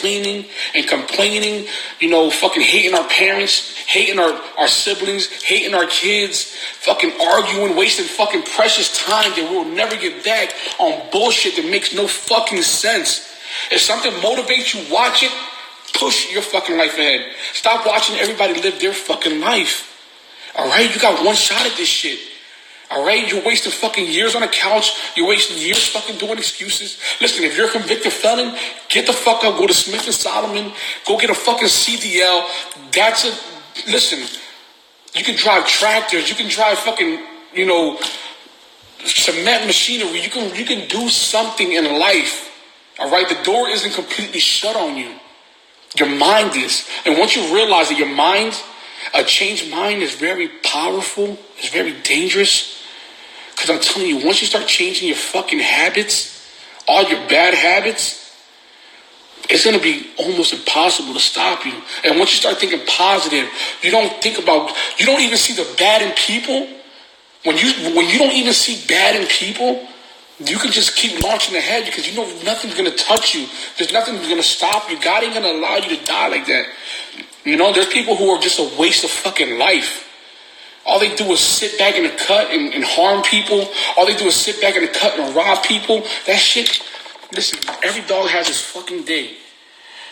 complaining and complaining, fucking hating our parents, hating our siblings, hating our kids, fucking arguing, wasting fucking precious time that we'll never get back on bullshit that makes no fucking sense. If something motivates you, watch it. Push your fucking life ahead. Stop watching everybody live their fucking life. Alright? You got one shot at this shit. Alright? You're wasting fucking years on a couch. You're wasting years fucking doing excuses. Listen, if you're a convicted felon, get the fuck up. Go to Smith & Solomon. Go get a fucking CDL. Listen, you can drive tractors. You can drive fucking, cement machinery. You can do something in life. Alright? The door isn't completely shut on you. Your mind is. And once you realize that your mind, a changed mind is very powerful, it's very dangerous. Because I'm telling you, once you start changing your fucking habits, all your bad habits, it's going to be almost impossible to stop you. And once you start thinking positive, you don't even see the bad in people. When you don't even see bad in people, you can just keep launching ahead because nothing's going to touch you. There's nothing going to stop you. God ain't going to allow you to die like that. There's people who are just a waste of fucking life. All they do is sit back in the cut and harm people. All they do is sit back in the cut and rob people. That shit, listen, every dog has his fucking day.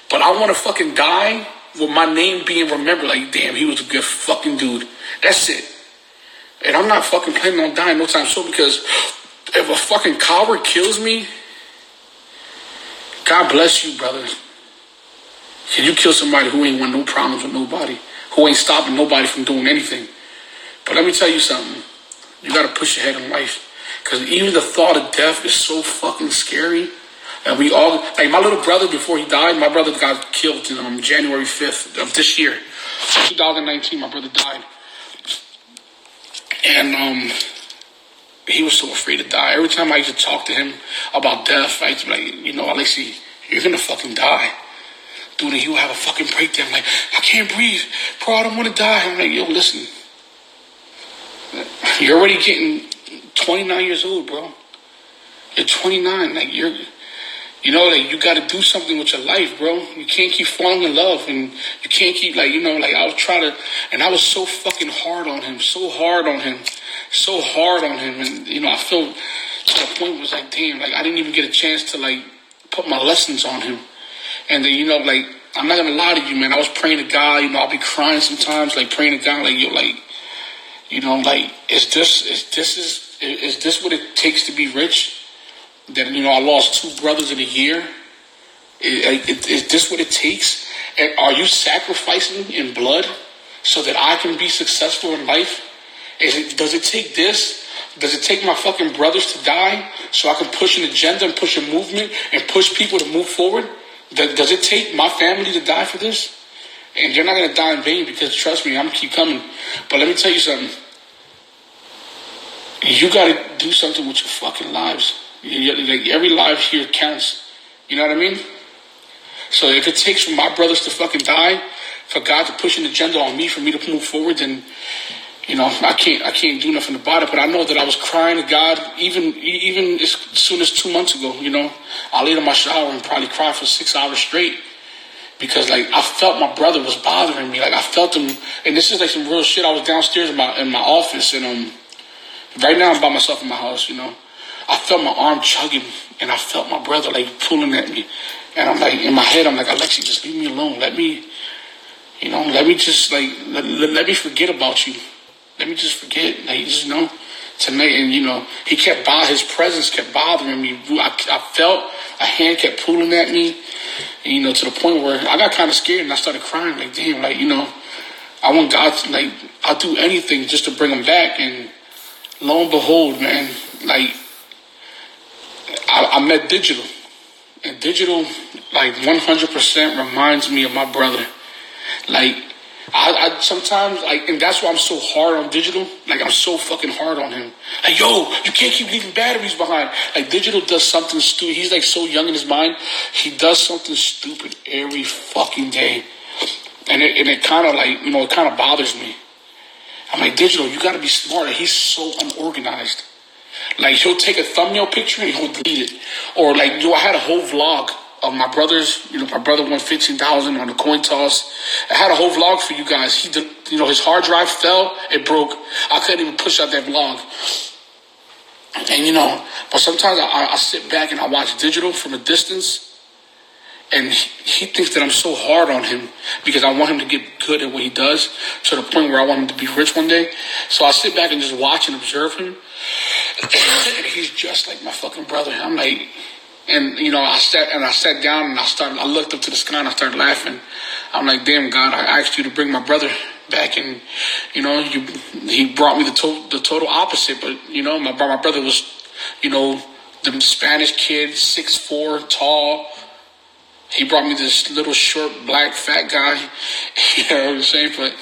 But I want to fucking die with my name being remembered like, damn, he was a good fucking dude. That's it. And I'm not fucking planning on dying no time soon because if a fucking coward kills me, God bless you, brother. Can you kill somebody who ain't want no problems with nobody, who ain't stopping nobody from doing anything? But let me tell you something. You got to push ahead in life. Because even the thought of death is so fucking scary. And we all, like my little brother before he died, my brother got killed on January 5th of this year. 2019, my brother died. And he was so afraid to die. Every time I used to talk to him about death, I used to be like, Alexi, you're going to fucking die. Dude, and he would have a fucking breakdown. Like, I can't breathe. Bro, I don't want to die. I'm like, yo, listen. You're already getting 29 years old, bro. You're 29. Like, you got to do something with your life, bro. You can't keep falling in love. And you can't keep, I was trying to, and I was so fucking hard on him. And, I feel to the point where it was like, damn, I didn't even get a chance to, put my lessons on him. And then, I'm not going to lie to you, man. I was praying to God, I'll be crying sometimes, praying to God, is this what it takes to be rich? That, I lost 2 brothers in a year. Is this what it takes? And are you sacrificing in blood so that I can be successful in life? Does it take this? Does it take my fucking brothers to die so I can push an agenda and push a movement and push people to move forward? Does it take my family to die for this? And you're not going to die in vain because, trust me, I'm going to keep coming. But let me tell you something. You got to do something with your fucking lives. Every life here counts. You know what I mean? So if it takes for my brothers to fucking die, for God to push an agenda on me, for me to move forward, then, I can't do nothing about it. But I know that I was crying to God even as soon as 2 months ago. I laid in my shower and probably cried for 6 hours straight because I felt my brother was bothering me. I felt him, and this is some real shit. I was downstairs in my office, and right now I'm by myself in my house. I felt my arm chugging, and I felt my brother pulling at me, and I'm in my head I'm like, Alexi, just leave me alone. Let me just let me forget about you. Let me just forget. Tonight. And, he his presence kept bothering me. I felt a hand kept pulling at me. And, to the point where I got kind of scared and I started crying. Damn, I want God to, I'll do anything just to bring him back. And lo and behold, man, I met Digital. And Digital, 100% reminds me of my brother. I sometimes, and that's why I'm so hard on Digital. I'm so fucking hard on him. Yo, you can't keep leaving batteries behind. Digital does something stupid. He's so young in his mind. He does something stupid every fucking day. And it kind of it kind of bothers me. I'm like, Digital, you got to be smarter. He's so unorganized. He'll take a thumbnail picture and he'll delete it. Or I had a whole vlog of my brothers. My brother won 15,000 on the coin toss. I had a whole vlog for you guys. He did, his hard drive fell, it broke. I couldn't even push out that vlog. And but sometimes I sit back and I watch digital from a distance. And he thinks that I'm so hard on him because I want him to get good at what he does to the point where I want him to be rich one day. So I sit back and just watch and observe him. And he's just like my fucking brother. I'm like, and I sat down and I looked up to the sky and I started laughing. I'm like, damn God, I asked you to bring my brother back, and he brought me the total opposite. But my brother was, the Spanish kid, 6'4", tall. He brought me this little short black fat guy. You know what I'm saying? But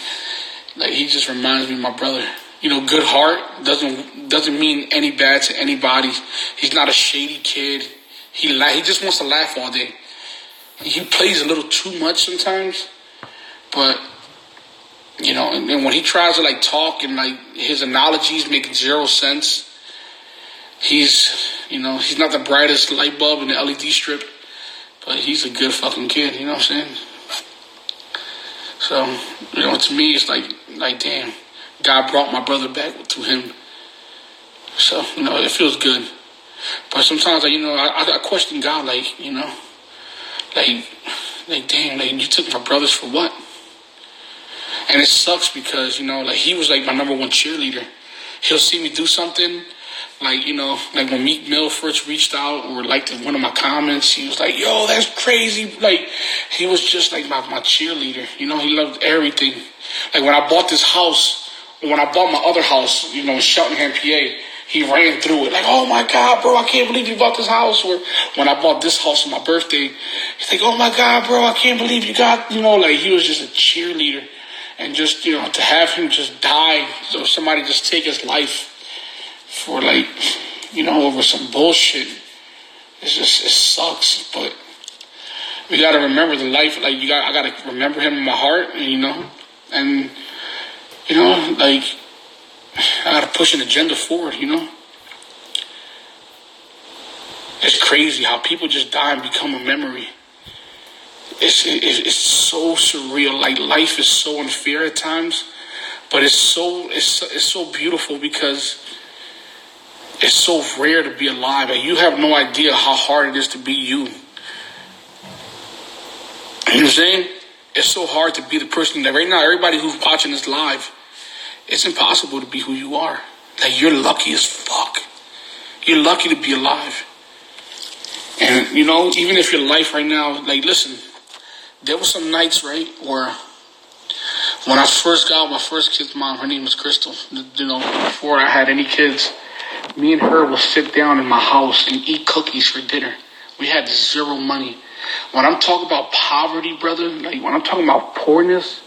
like, he just reminds me of my brother. Good heart doesn't mean any bad to anybody. He's not a shady kid. He just wants to laugh all day. He plays a little too much sometimes, but and when he tries to like talk and like his analogies make zero sense, he's not the brightest light bulb in the LED strip. But he's a good fucking kid, you know what I'm saying? So, to me, it's like damn, God brought my brother back to him. So, it feels good. But sometimes, I question God, like damn, like, you took my brothers for what? And it sucks because, he was like my number one cheerleader. He'll see me do something. Like when Meek Mill first reached out or liked one of my comments, he was like, yo, that's crazy. Like, he was just like my cheerleader. He loved everything. Like, when I bought this house, when I bought my other house, in Cheltenham, PA, he ran through it. Like, oh my God, bro, I can't believe you bought this house. Or when I bought this house on my birthday, he's like, oh my God, bro, I can't believe you got, like, he was just a cheerleader. And just, to have him just die, so somebody just take his life for like, over some bullshit. It sucks, but we gotta remember the life. Like, I gotta remember him in my heart, and like, I gotta push an agenda forward. It's crazy how people just die and become a memory. It's so surreal. Like, life is so unfair at times, but it's so beautiful because it's so rare to be alive. Like, you have no idea how hard it is to be you. You know what I'm saying? It's so hard to be the person that right now, everybody who's watching this live, it's impossible to be who you are. Like, you're lucky as fuck. You're lucky to be alive. And, even if your life right now, like, listen, there were some nights, right, where when I first got my first kid's mom, her name was Crystal, before I had any kids, me and her would sit down in my house and eat cookies for dinner. We had zero money. When I'm talking about poverty, brother, like, when I'm talking about poorness,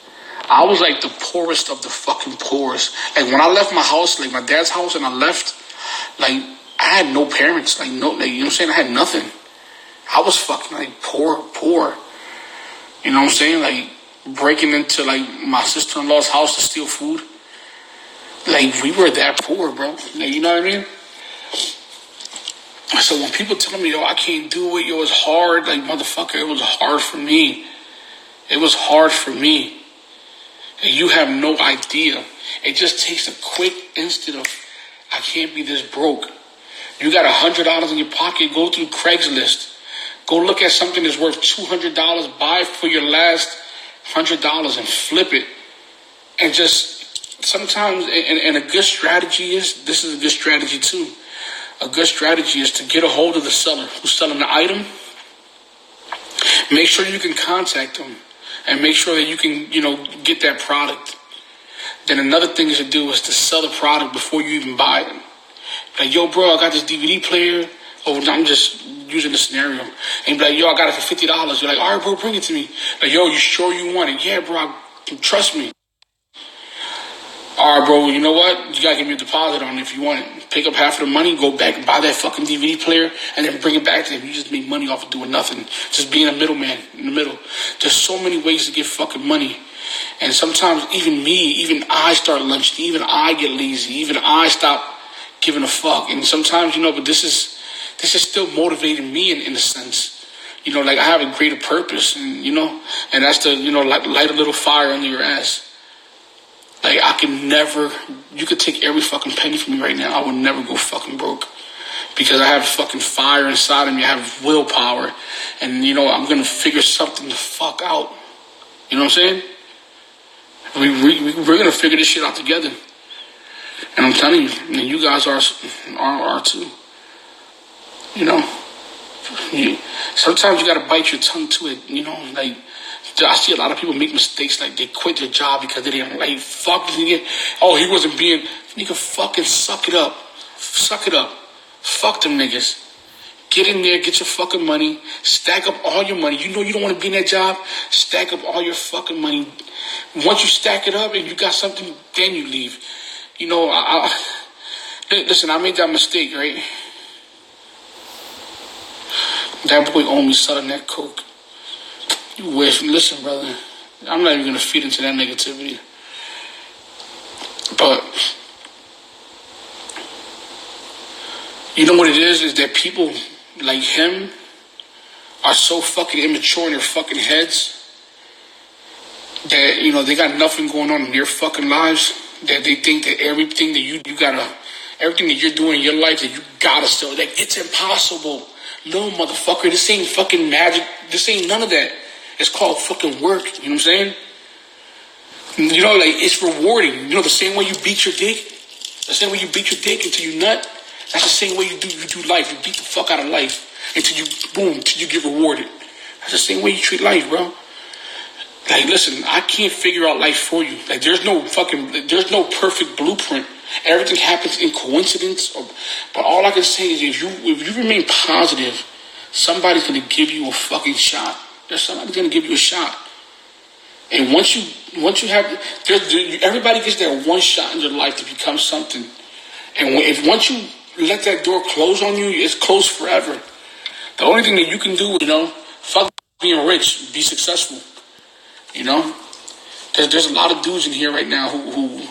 I was like the poorest of the fucking poorest. Like, when I left my house, like my dad's house, and I left, like, I had no parents. Like, no, like, you know what I'm saying? I had nothing. I was fucking like poor. You know what I'm saying? Like, breaking into like my sister-in-law's house to steal food. Like, we were that poor, bro. Like, you know what I mean? So when people tell me, yo, I can't do it, yo, it's hard, like, motherfucker, it was hard for me. It was hard for me. And you have no idea. It just takes a quick instant of, I can't be this broke. You got $100 in your pocket, go through Craigslist. Go look at something that's worth $200, buy it for your last $100 and flip it. And just sometimes, and a good strategy is, this is a good strategy too. A good strategy is to get a hold of the seller who's selling the item. Make sure you can contact them and make sure that you can, get that product. Then another thing to do is to sell the product before you even buy it. Like, yo, bro, I got this DVD player. Oh, I'm just using the scenario. And you be like, yo, I got it for $50. You're like, all right, bro, bring it to me. Like, yo, you sure you want it? Yeah, bro, trust me. All right, bro, you know what? You got to give me a deposit on it if you want it. Pick up half of the money, go back and buy that fucking DVD player, and then bring it back to him. You just make money off of doing nothing. Just being a middleman in the middle. There's so many ways to get fucking money. And sometimes even I start lunching. Even I get lazy. Even I stop giving a fuck. And sometimes, but this is still motivating me in a sense. like I have a greater purpose, and that's to, light a little fire under your ass. Like I can never, you could take every fucking penny from me right now. I would never go fucking broke because I have fucking fire inside of me. I have willpower, and I'm gonna figure something the fuck out. You know what I'm saying? We're gonna figure this shit out together, and I'm telling you, and you guys are too. Sometimes you gotta bite your tongue to it. Like I see a lot of people make mistakes, like they quit their job because they didn't like fuck this nigga. Oh, he wasn't being nigga. Fucking suck it up, Fuck them niggas. Get in there, get your fucking money, stack up all your money. You know you don't want to be in that job. Stack up all your fucking money. Once you stack it up and you got something, then you leave. Listen, I made that mistake, right? That boy owed me selling that coke. You wish. Listen, brother, I'm not even gonna feed into that negativity. But you know what it is that people like him are so fucking immature in their fucking heads that, they got nothing going on in their fucking lives, that they think that everything that everything that you're doing in your life that you gotta still, like, it's impossible. No, motherfucker, this ain't fucking magic. This ain't none of that. It's called fucking work. You know what I'm saying? Like, it's rewarding. The same way you beat your dick, the same way you beat your dick until you nut, that's the same way you do life. You beat the fuck out of life until you get rewarded. That's the same way you treat life, bro. Like, listen, I can't figure out life for you. Like, there's no perfect blueprint. Everything happens in coincidence. But all I can say is if you remain positive, somebody's gonna give you a fucking shot. There's somebody's gonna give you a shot. And once you have, everybody gets that one shot in their life to become something. And once you let that door close on you, it's closed forever. The only thing that you can do, fuck being rich, be successful. There's a lot of dudes in here right now who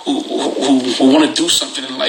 want to do something in life.